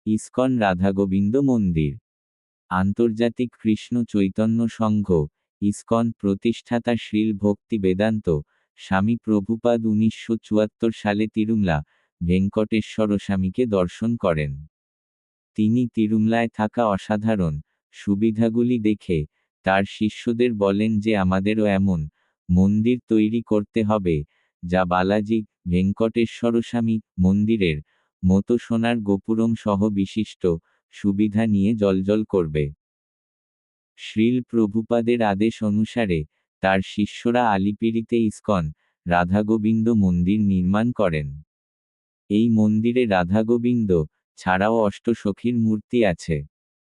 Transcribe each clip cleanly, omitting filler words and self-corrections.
ISKCON Radhagobinda মন্দির। আন্তর্জাতিক কৃষ্ণ চৈতন্য সংঘ, ISKCON প্রতিষ্ঠাতা শ্রীল ভক্তি বেদান্ত স্বামী প্রভুপাদ 1974 সালে তিরুমলা ভেঙ্কটেশ্বর স্বামীকে দর্শন করেন। তিনি তিরুমলায় থাকা অসাধারণ সুবিধাগুলি দেখে তার শিষ্যদের বলেন যে আমাদেরও এমন মন্দির তৈরি করতে হবে যা বালাজি ভেঙ্কটেশ্বর স্বামী মন্দিরের মতো সোনার গোপুরম সহ বিশিষ্ট সুবিধা নিয়ে জ্বলজ্বল করবে। শ্রীল প্রভুপাদের আদেশ অনুসারে তার শিষ্যরা আলিপিরিতে ইসকন রাধাগোবিন্দ মন্দির নির্মাণ করেন। এই মন্দিরে রাধাগোবিন্দ ছাড়াও অষ্টসখীর মূর্তি আছে।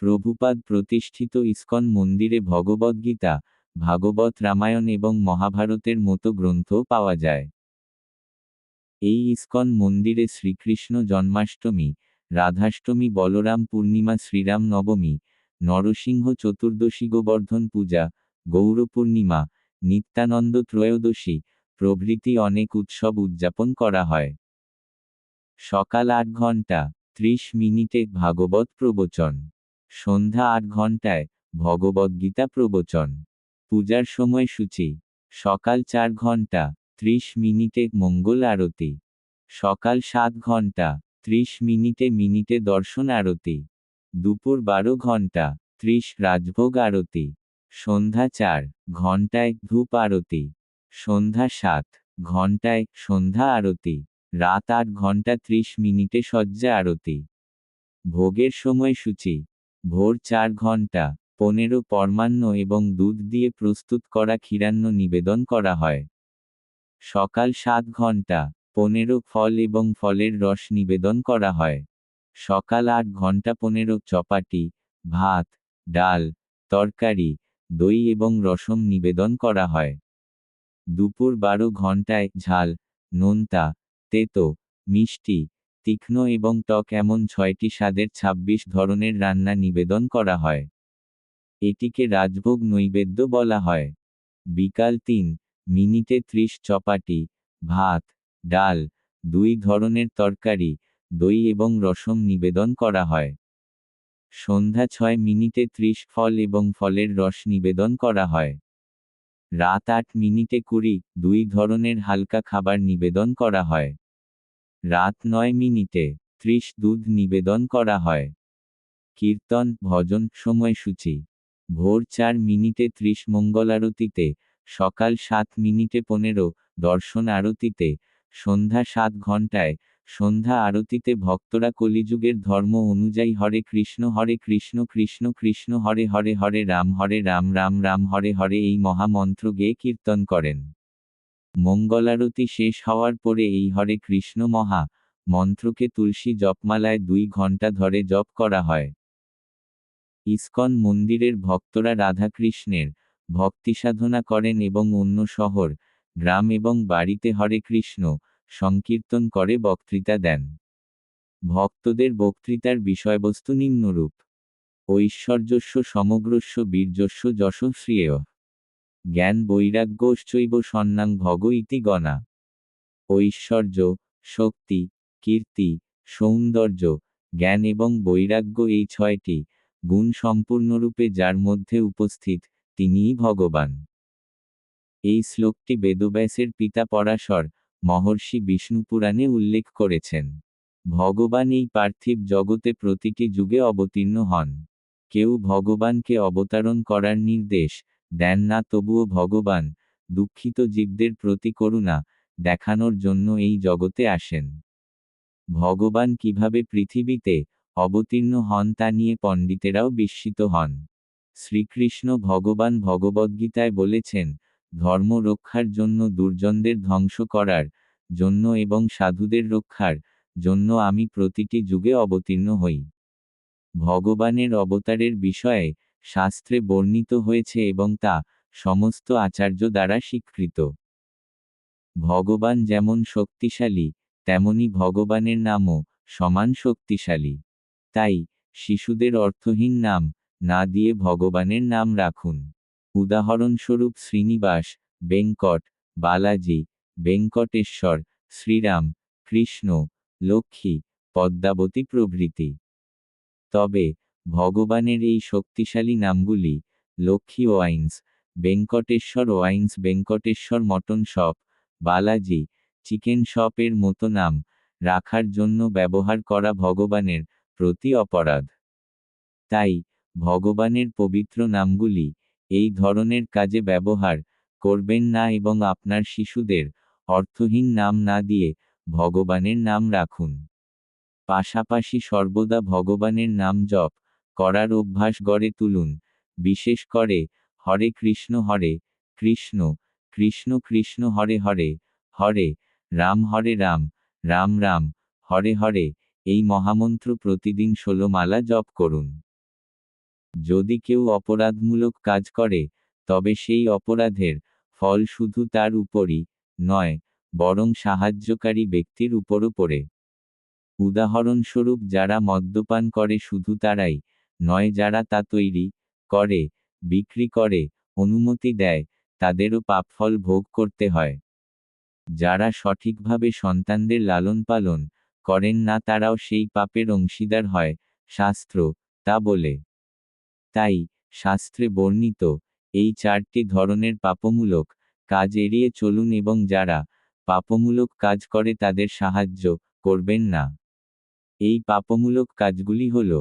প্রভুপাদ প্রতিষ্ঠিত ইসকন মন্দিরে ভগবদ্গীতা, ভাগবত রামায়ণ এবং মহাভারতের মতো গ্রন্থও পাওয়া যায়। এই ইসকন মন্দিরে শ্রীকৃষ্ণ জন্মাষ্টমী, রাধাষ্টমী, বলরাম পূর্ণিমা, শ্রীরাম নবমী, নরসিংহ চতুর্দশী, গোবর্ধন পূজা, গৌর পূর্ণিমা, নিত্যানন্দ ত্রয়োদশী প্রভৃতি অনেক উৎসব উদযাপন করা হয়। সকাল 8 ঘন্টা 30 মিনিটে ভাগবত প্রবচন, সন্ধ্যা 8 ঘন্টায় ভগবদ্গীতা প্রবচন। পূজার সময়সূচি: সকাল 4 ঘন্টা 30 মিনিটে মঙ্গল আরতি, সকাল 7 ঘন্টা 30 মিনিটে দর্শন আরতি, দুপুর 12 ঘন্টা 30 রাজভোগ আরতি, সন্ধ্যা 4 ঘন্টায় ধূপ আরতি, সন্ধ্যা 7 ঘন্টায় সন্ধ্যা আরতি, রাত 8 ঘন্টা 30 মিনিটে সজ্জা আরতি। ভোগের সময়সূচি: ভোর 4 ঘন্টা 15 পরমান্ন এবং দুধ দিয়ে প্রস্তুত করা ক্ষীরান্ন নিবেদন করা হয়। সকাল 7 ঘন্টা 15 ফল এবং ফলের রস নিবেদন করা হয়। সকাল 8 ঘন্টা 15 চপাটি, ভাত, ডাল, তরকারি, দই এবং রসম নিবেদন করা হয়। দুপুর 12 ঘন্টায় ঝাল, নোনতা, তেতো, মিষ্টি, তীক্ষ্ণ এবং টক এমন 6টি স্বাদের 26 ধরনের রান্না নিবেদন করা হয়। এটিকে রাজভোগ নৈবেদ্য বলা হয়। বিকাল 3 মিনিটে 30 চপাটি, ভাত, ডাল, 2 ধরনের তরকারি, দই এবং রসম নিবেদন করা হয়। সন্ধ্যা 6 মিনিটে 30 ফল এবং ফলের রস নিবেদন করা হয়। রাত 8 মিনিটে 2 ধরনের হালকা খাবার নিবেদন করা হয়। রাত 9 মিনিটে 30 দুধ নিবেদন করা হয়। কীর্তন ভজন সময়সূচি: ভোর 4 মিনিটে 30 মঙ্গলারতিতে, সকাল 7 মিনিটে 15 দর্শন আরতিতে, সন্ধ্যা 7 ঘন্টায় সন্ধ্যা আরতিতে ভক্তরা কলিযুগের ধর্ম অনুযায়ী হরে কৃষ্ণ কৃষ্ণ কৃষ্ণ হরে হরে, হরে রাম রাম রাম হরে হরে এই মহামন্ত্র গেয়ে কীর্তন করেন। মঙ্গলারতি শেষ হওয়ার পরে এই হরে কৃষ্ণ মহা মন্ত্রকে তুলসী জপমালায় 2 ঘন্টা ধরে জপ করা হয়। ইসকন মন্দিরের ভক্তরা রাধাকৃষ্ণের ভক্তিসাধনা করেন এবং অন্য শহর, গ্রাম এবং বাড়িতে হরে কৃষ্ণ সংকীর্তন করে বক্তৃতা দেন। ভক্তদের বক্তৃতার বিষয়বস্তু নিম্নরূপ: ঐশ্বর্যস্য সমগ্রস্য বীর্যস্য যশ শ্রিয়েয় জ্ঞান বৈরাগ্যশ্চৈব সন্ন্যাং ভগ ইতি গণা। ঐশ্বর্য, শক্তি, কীর্তি, সৌন্দর্য, জ্ঞান এবং বৈরাগ্য এই 6টি গুণ সম্পূর্ণরূপে যার মধ্যে উপস্থিত, তিনিই ভগবান। এই শ্লোকটি বেদব্যাসের পিতা পরাশর মহর্ষি বিষ্ণুপুরাণে উল্লেখ করেছেন। ভগবান এই পার্থিব জগতে প্রতিটি যুগে অবতীর্ণ হন। কেউ ভগবানকে অবতারণ করার নির্দেশ দেন না, তবুও ভগবান দুঃখিত জীবদের প্রতি করুণা দেখানোর জন্য এই জগতে আসেন। ভগবান কিভাবে পৃথিবীতে অবতীর্ণ হন তা নিয়ে পণ্ডিতেরাও বিস্মিত হন। শ্রীকৃষ্ণ ভগবান ভগবদ্গীতায় বলেছেন, ধর্ম রক্ষার জন্য, দুর্জনদের ধ্বংস করার জন্য এবং সাধুদের রক্ষার জন্য আমি প্রতিটি যুগে অবতীর্ণ হই। ভগবানের অবতারের বিষয়ে শাস্ত্রে বর্ণিত হয়েছে এবং তা সমস্ত আচার্য দ্বারা স্বীকৃত। ভগবান যেমন শক্তিশালী, তেমনি ভগবানের নামও সমান শক্তিশালী। তাই শিশুদের অর্থহীন নাম না দিয়ে ভগবানের নাম রাখুন। উদাহরণস্বরূপ শ্রীনিবাস, বেঙ্কট, বালাজি, বেঙ্কটেশ্বর, শ্রীরাম, কৃষ্ণ, লক্ষ্মী, পদ্মাবতী প্রভৃতি। তবে ভগবানের এই শক্তিশালী নামগুলি Lakshmi wines, Venkateswara mutton shop, Balaji chicken shop এর মতো নাম রাখার জন্য ব্যবহার করা ভগবানের প্রতি অপরাধ। তাই ভগবানের পবিত্র নামগুলি এই ধরনের কাজে ব্যবহার করবেন না এবং আপনার শিশুদের অর্থহীন নাম না দিয়ে ভগবানের নাম রাখুন। পাশাপাশি সর্বদা ভগবানের নাম জপ করার অভ্যাস গড়ে তুলুন, বিশেষ করে হরে কৃষ্ণ কৃষ্ণ কৃষ্ণ হরে হরে, হরে রাম রাম রাম হরে হরে এই মহামন্ত্র প্রতিদিন 16 মালা জপ করুন। যদি কেউ অপরাধমূলক কাজ করে তবে সেই অপরাধের ফল শুধু তার উপরই নয়, বরং সাহায্যকারী ব্যক্তির উপরও পড়ে। উদাহরণস্বরূপ যারা মদ্যপান করে শুধু তারাই নয়, যারা তা তৈরি করে, বিক্রি করে, অনুমতি দেয়, তাদেরও পাপফল ভোগ করতে হয়। যারা সঠিকভাবে সন্তানদের লালন পালন করেন না তারাও সেই পাপের অংশীদার হয়, শাস্ত্র তা বলে। তাই শাস্ত্রে বর্ণিত এই 4টি ধরনের পাপমূলক কাজ এড়িয়ে চলুন এবং যারা পাপমূলক কাজ করে তাদের সাহায্য করবেন না। এই পাপমূলক কাজগুলি হল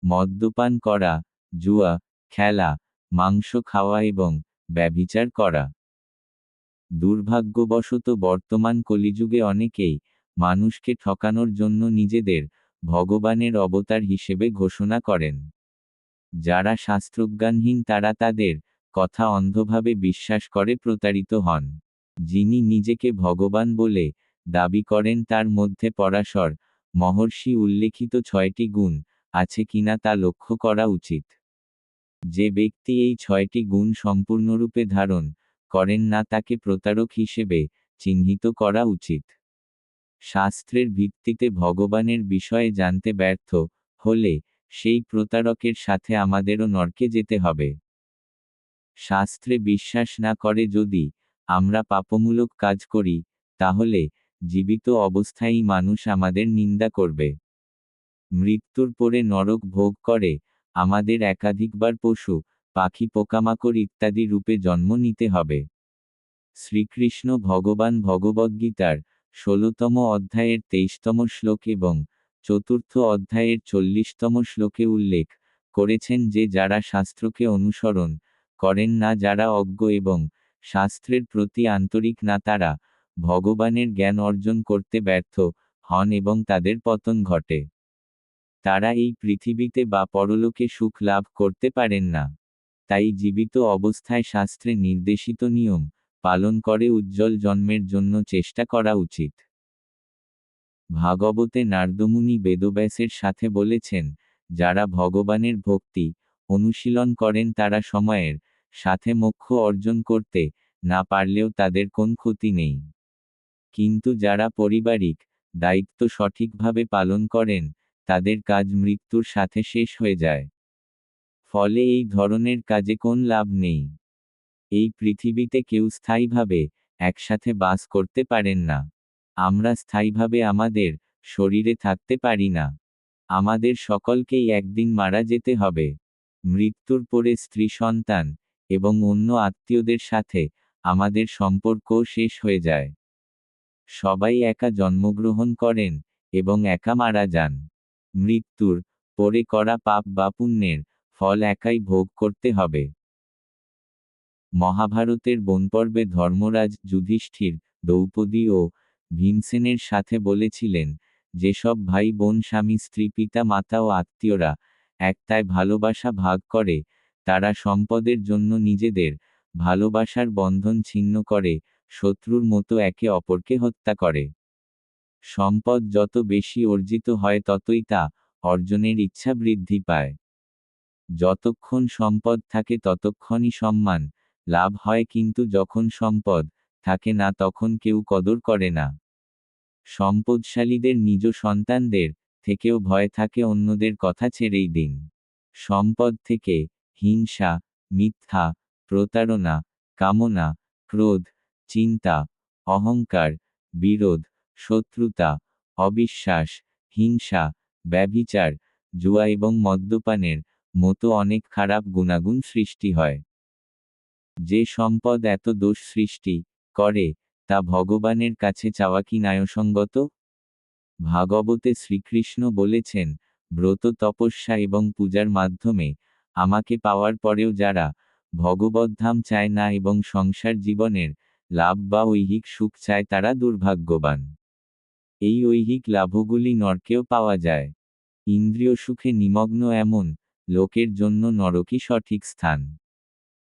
মদ্যপান করা, জুয়া খেলা, মাংস খাওয়া এবং ব্যভিচার করা। দুর্ভাগ্যবশত বর্তমান কলিযুগে অনেকেই মানুষকে ঠকানোর জন্য নিজেদের ভগবানের অবতার হিসেবে ঘোষণা করেন। যারা শাস্ত্রজ্ঞানহীন তারা তাদের কথা অন্ধভাবে বিশ্বাস করে প্রতারিত হন। যিনি নিজেকে ভগবান বলে দাবি করেন তার মধ্যে পরাশর মহর্ষি উল্লেখিত 6টি গুণ আছে কিনা তা লক্ষ্য করা উচিত। যে ব্যক্তি এই 6টি গুণ সম্পূর্ণরূপে ধারণ করেন না তাকে প্রতারক হিসেবে চিহ্নিত করা উচিত। শাস্ত্রের ভিত্তিতে ভগবানের বিষয়ে জানতে ব্যর্থ হলে সেই প্রতারকের সাথে আমাদেরও নরকে যেতে হবে। শাস্ত্রে বিশ্বাস না করে যদি আমরা পাপমূলক কাজ করি তাহলে জীবিত অবস্থায় মানুষ আমাদের নিন্দা করবে। মৃত্যুর পরে নরক ভোগ করে আমাদের একাধিকবার পশু পাখি পোকামাকড় ইত্যাদি রূপে জন্ম নিতে হবে। শ্রীকৃষ্ণ ভগবান ভগবদ্গীতার 16তম অধ্যায়ের 23তম শ্লোক এবং 4র্থ অধ্যায়ের 40তম শ্লোকে উল্লেখ করেছেন যে যারা শাস্ত্রকে অনুসরণ করেন না, যারা অজ্ঞ এবং শাস্ত্রের প্রতি আন্তরিক না, তারা ভগবানের জ্ঞান অর্জন করতে ব্যর্থ হন এবং তাদের পতন ঘটে। তারা এই পৃথিবীতে বা পরলোকে সুখ লাভ করতে পারেন না। তাই জীবিত অবস্থায় শাস্ত্রে নির্দেশিত নিয়ম পালন করে উজ্জ্বল জন্মের জন্য চেষ্টা করা উচিত। ভাগবতে নারদমুনি বেদব্যাসের সাথে বলেছেন, যারা ভগবানের ভক্তি অনুশীলন করেন তারা সময়ের সাথে মোক্ষ অর্জন করতে না পারলেও তাদের কোনো ক্ষতি নেই। কিন্তু যারা পারিবারিক দায়িত্ব সঠিকভাবে পালন করেন তাদের কাজ মৃত্যুর সাথে শেষ হয়ে যায়। ফলে এই ধরনের কাজে কোনো লাভ নেই। এই পৃথিবীতে কেউ স্থায়ীভাবে একসাথে বাস করতে পারেন না। আমরা স্থায়ীভাবে আমাদের শরীরে থাকতে পারি না। আমাদের সকলকেই একদিন মারা যেতে হবে। মৃত্যুর পরে স্ত্রী সন্তান এবং অন্য আত্মীয়দের সাথে আমাদের সম্পর্কও শেষ হয়ে যায়। সবাই একা জন্মগ্রহণ করেন এবং একা মারা যান। মৃত্যুর পরে করা পাপ বা পুণ্যের ফল একাই ভোগ করতে হবে। মহাভারতের বনপর্বে ধর্মরাজ যুধিষ্ঠির দ্রৌপদী ও ভীমসেনের সাথে বলেছিলেন, যেসব ভাই বোন স্বামী স্ত্রী পিতা মাতা ও আত্মীয়রা একতায় ভালোবাসা ভাগ করে তারা সম্পদের জন্য নিজেদের ভালোবাসার বন্ধন ছিন্ন করে শত্রুর মতো একে অপরকে হত্যা করে। সম্পদ যত বেশি অর্জিত হয় ততই তা অর্জনের ইচ্ছা বৃদ্ধি পায়। যতক্ষণ সম্পদ থাকে ততক্ষণই সম্মান লাভ হয়, কিন্তু যখন সম্পদ থাকে না তখন কেউ কদর করে না। সম্পদশালীদের নিজ সন্তানদের থেকেও ভয় থাকে, অন্যদের কথা ছেড়েই দিন। সম্পদ থেকে হিংসা, মিথ্যা, প্রতারণা, কামনা, ক্রোধ, চিন্তা, অহংকার, বিরোধ, শত্রুতা, অবিশ্বাস, হিংসা, ব্যভিচার, জুয়া এবং মদ্যপানের মতো অনেক খারাপ গুণাগুণ সৃষ্টি হয়। যে সম্পদ এত দোষ সৃষ্টি করে, তা ভগবানের কাছে চাওয়া কি ন্যায়সঙ্গত? ভাগবতে শ্রীকৃষ্ণ বলেছেন, ব্রত তপস্যা এবং পূজার মাধ্যমে আমাকে পাওয়ার পরেও যারা ভগবদ্ধাম চায় না এবং সংসার জীবনের লাভ বা ঐহিক সুখ চায় তারা দুর্ভাগ্যবান। এই ঐহিক লাভগুলি নরকেও পাওয়া যায়। ইন্দ্রিয় সুখে নিমগ্ন এমন লোকের জন্য নরকই সঠিক স্থান।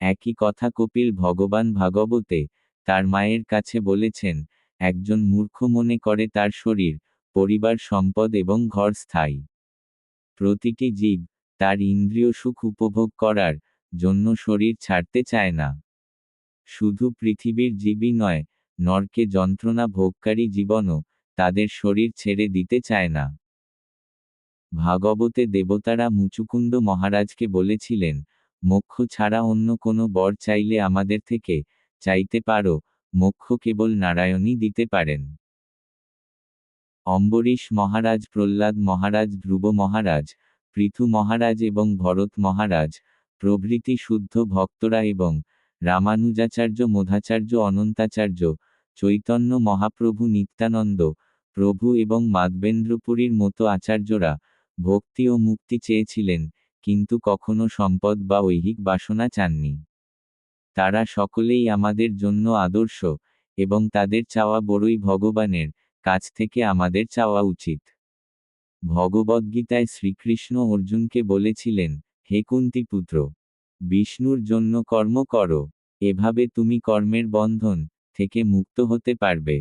একই কথা কপিল ভগবান ভাগবতে তার মায়ের কাছে বলেছেন, একজন মূর্খ মনে করে তার শরীর, পরিবার, সম্পদ এবং ঘর স্থায়ী। প্রতিটি জীব তার ইন্দ্রিয় সুখ উপভোগ করার জন্য শরীর ছাড়তে চায় না। শুধু পৃথিবীর জীবই নয়, নরকে যন্ত্রণা ভোগকারী জীবনও তাদের শরীর ছেড়ে দিতে চায় না। ভাগবতে দেবতারা মুচুকুন্দ মহারাজকে বলেছিলেন, মোক্ষ ছাড়া অন্য কোনো বর চাইলে আমাদের থেকে চাইতে পারো, মোক্ষ কেবল নারায়ণই দিতে পারেন। অম্বরীশ মহারাজ, প্রহ্লাদ মহারাজ, ধ্রুব মহারাজ, পৃথু মহারাজ এবং ভরত মহারাজ প্রভৃতি শুদ্ধ ভক্তরা এবং রামানুজাচার্য, মধ্বাচার্য, অনন্তাচার্য, চৈতন্য মহাপ্রভু, নিত্যানন্দ প্রভু এবং মাধবেন্দ্রপুরীর মতো আচার্যরা ভক্তি ও মুক্তি চেয়েছিলেন, কিন্তু কখনো সম্পদ বা ঐহিক বাসনা চাননি। তারা সকলেই আমাদের জন্য আদর্শ, এবং তাদের চাওয়া বড়ই ভগবানের কাছ থেকে আমাদের চাওয়া উচিত। ভগবদ্গীতায় শ্রীকৃষ্ণ অর্জুনকে বলেছিলেন, হে কুন্তিপুত্র, বিষ্ণুর জন্য কর্ম করো, এভাবে তুমি কর্মের বন্ধন থেকে মুক্ত হতে পারবে।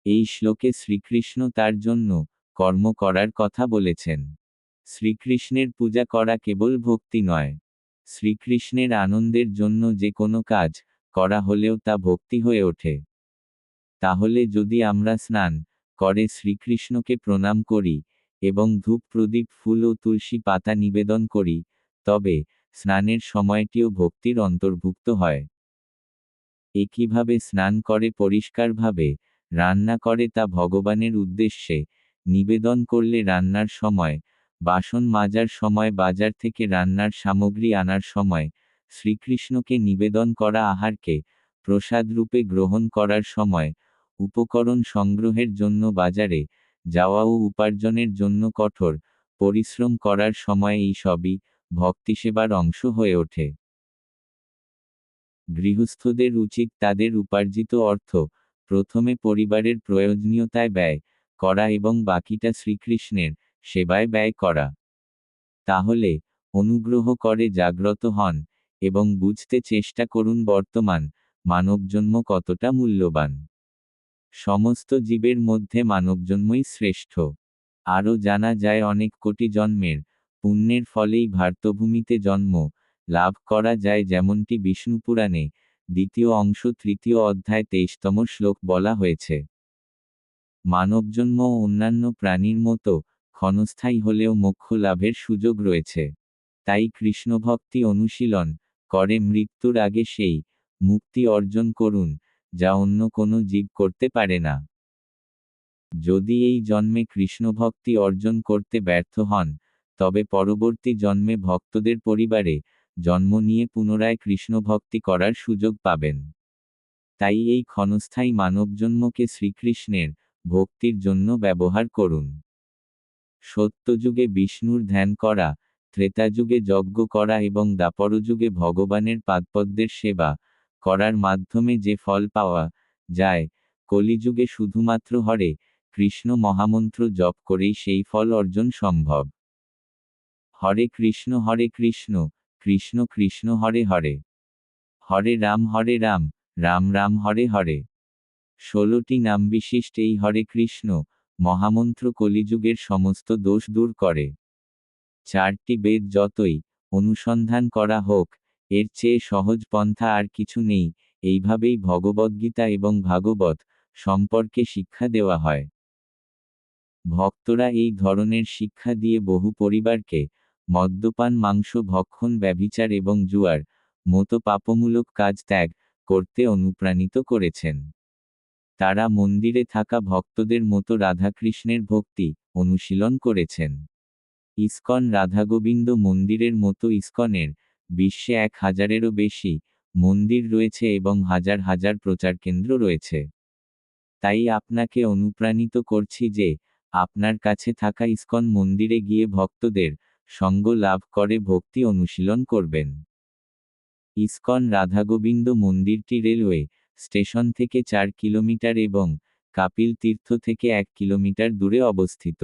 এই শ্লোকে শ্রীকৃষ্ণ তার জন্য কর্ম করার কথা বলেছেন। শ্রীকৃষ্ণের পূজা করা কেবল ভক্তি নয়, শ্রীকৃষ্ণের আনন্দের জন্য যে কোনো কাজ করা হলেও তা ভক্তি হয়ে ওঠে। তাহলে যদি আমরা স্নান করে শ্রীকৃষ্ণকে প্রণাম করি এবং ধূপ, প্রদীপ, ফুল ও তুলসী পাতা নিবেদন করি, তবে স্নানের সময়টিও ভক্তির অন্তর্ভুক্ত হয়। একইভাবে স্নান করে পরিষ্কারভাবে রান্না করে তা ভগবানের উদ্দেশ্যে নিবেদন করলে রান্নার সময়, বাসন মাজার সময়, বাজার থেকে রান্নার সামগ্রী আনার সময়, শ্রীকৃষ্ণকে নিবেদন করা আহারকে প্রসাদ রূপে গ্রহণ করার সময়, উপকরণ সংগ্রহের জন্য বাজারে যাওয়া ও উপার্জনের জন্য কঠোর পরিশ্রম করার সময়, এই সবই ভক্তিসেবার অংশ হয়ে ওঠে। গৃহস্থদের উচিত তাদের উপার্জিত অর্থ প্রথমে পরিবারের প্রয়োজনীয়তায় ব্যয় করা এবং বাকিটা শ্রীকৃষ্ণের সেবায় ব্যয় করা। তাহলে অনুগ্রহ করে জাগ্রত হন এবং বুঝতে চেষ্টা করুন বর্তমান মানবজন্ম কতটা মূল্যবান। সমস্ত জীবের মধ্যে মানবজন্মই শ্রেষ্ঠ। আরও জানা যায় অনেক কোটি জন্মের পুণ্যের ফলেই ভারতভূমিতে জন্ম লাভ করা যায়, যেমনটি বিষ্ণুপুরাণে দ্বিতীয় অংশ 3য় অধ্যায় 23তম শ্লোক বলা হয়েছে। মানবজন্ম অন্যান্য প্রাণীর মতো ক্ষণস্থায়ী হলেও মোক্ষ লাভের সুযোগ রয়েছে। তাই কৃষ্ণভক্তি অনুশীলন করে মৃত্যুর আগে সেই মুক্তি অর্জন করুন যা অন্য কোনো জীব করতে পারে না। যদি এই জন্মে কৃষ্ণভক্তি অর্জন করতে ব্যর্থ হন, তবে পরবর্তী জন্মে ভক্তদের পরিবারে জন্ম নিয়ে পুনরায় কৃষ্ণভক্তি করার সুযোগ পাবেন। তাই এই ক্ষণস্থায়ী মানবজন্মকে শ্রীকৃষ্ণের ভক্তির জন্য ব্যবহার করুন। সত্যযুগে বিষ্ণুর ধ্যান করা, ত্রেতাযুগে যজ্ঞ করা এবং দ্বাপরযুগে ভগবানের পাদপদ্মের সেবা করার মাধ্যমে যে ফল পাওয়া যায়, কলিযুগে শুধুমাত্র হরে কৃষ্ণ মহামন্ত্র জপ করেই সেই ফল অর্জন সম্ভব। হরে কৃষ্ণ, কৃষ্ণ কৃষ্ণ হরে হরে, হরে রাম, রাম রাম হরে হরে। 16টি নাম বিশিষ্ট এই হরে কৃষ্ণ মহামন্ত্র কলিযুগের সমস্ত দোষ দূর করে। 4টি বেদ যতই অনুসন্ধান করা হোক, এর চেয়ে সহজ পন্থা আর কিছু নেই। এইভাবেই ভগবদ্গীতা এবং ভাগবত সম্পর্কে শিক্ষা দেওয়া হয়। ভক্তরা এই ধরনের শিক্ষা দিয়ে বহু পরিবারকে মদ্যপান, মাংস ভক্ষণ, ব্যভিচার এবং জুয়ার মতো পাপমূলক কাজ ত্যাগ করতে অনুপ্রাণিত করেছেন। তারা মন্দিরে থাকা ভক্তদের মতো রাধাকৃষ্ণের ভক্তি অনুশীলন করেছেন। ইসকন রাধাগোবিন্দ মন্দিরের মতো ইসকনের বিশ্বে 1000-এরও বেশি মন্দির রয়েছে এবং হাজার হাজার প্রচার কেন্দ্র রয়েছে। তাই আপনাকে অনুপ্রাণিত করছি যে আপনার কাছে থাকা ইসকন মন্দিরে গিয়ে ভক্তদের সঙ্গ লাভ করে ভক্তি অনুশীলন করবেন। ইসকন রাধাগোবিন্দ মন্দিরটি রেলওয়ে স্টেশন থেকে 4 কিলোমিটার এবং কাপিল তীর্থ থেকে 1 কিলোমিটার দূরে অবস্থিত।